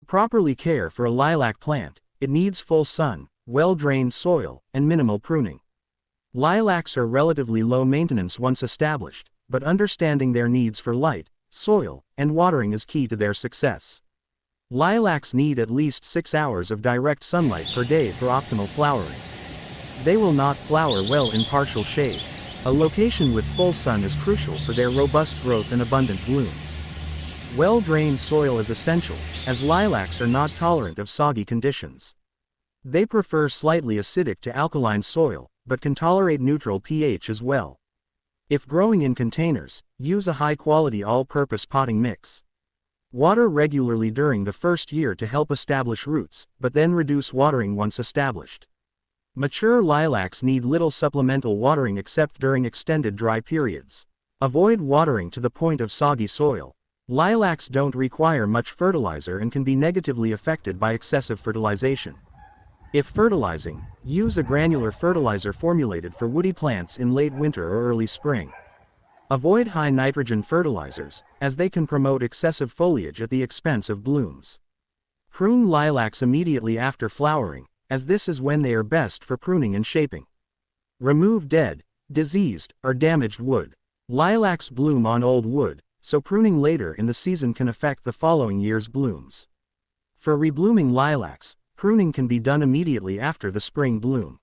properly care for a lilac plant, it needs full sun, well-drained soil, and minimal pruning. Lilacs are relatively low maintenance once established, but understanding their needs for light, soil, and watering is key to their success. Lilacs need at least 6 hours of direct sunlight per day for optimal flowering. They will not flower well in partial shade. A location with full sun is crucial for their robust growth and abundant blooms. Well-drained soil is essential, as lilacs are not tolerant of soggy conditions. They prefer slightly acidic to alkaline soil, but can tolerate neutral pH as well. If growing in containers, use a high-quality all-purpose potting mix. Water regularly during the first year to help establish roots, but then reduce watering once established. Mature lilacs need little supplemental watering except during extended dry periods. Avoid watering to the point of soggy soil. Lilacs don't require much fertilizer and can be negatively affected by excessive fertilization. If fertilizing, use a granular fertilizer formulated for woody plants in late winter or early spring. Avoid high nitrogen fertilizers, as they can promote excessive foliage at the expense of blooms. Prune lilacs immediately after flowering, as this is when they are best for pruning and shaping. Remove dead, diseased, or damaged wood. Lilacs bloom on old wood, so pruning later in the season can affect the following year's blooms. For reblooming lilacs, pruning can be done immediately after the spring bloom.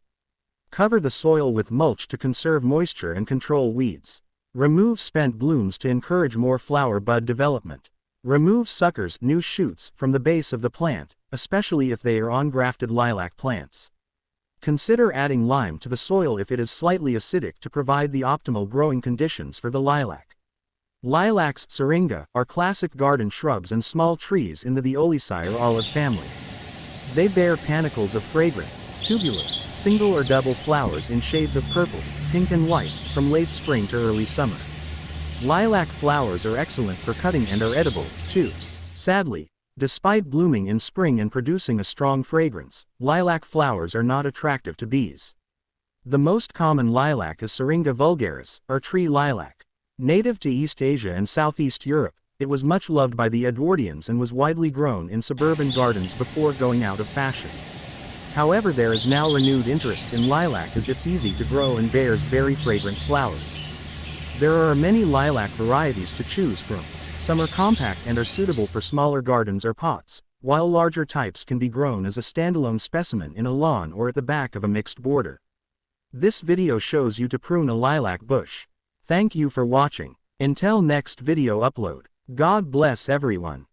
Cover the soil with mulch to conserve moisture and control weeds. Remove spent blooms to encourage more flower bud development. Remove suckers, new shoots, from the base of the plant, especially if they are on-grafted lilac plants. Consider adding lime to the soil if it is slightly acidic to provide the optimal growing conditions for the lilac. Lilacs, syringa, are classic garden shrubs and small trees in the Violaceae or olive family. They bear panicles of fragrant, tubular, single or double flowers in shades of purple, pink and white, from late spring to early summer. Lilac flowers are excellent for cutting and are edible, too. Sadly, despite blooming in spring and producing a strong fragrance, lilac flowers are not attractive to bees. The most common lilac is Syringa vulgaris, or tree lilac. Native to East Asia and Southeast Europe, it was much loved by the Edwardians and was widely grown in suburban gardens before going out of fashion. However, there is now renewed interest in lilac as it's easy to grow and bears very fragrant flowers. There are many lilac varieties to choose from. Some are compact and are suitable for smaller gardens or pots, while larger types can be grown as a standalone specimen in a lawn or at the back of a mixed border. This video shows you to prune a lilac bush. Thank you for watching. Until next video upload. God bless everyone.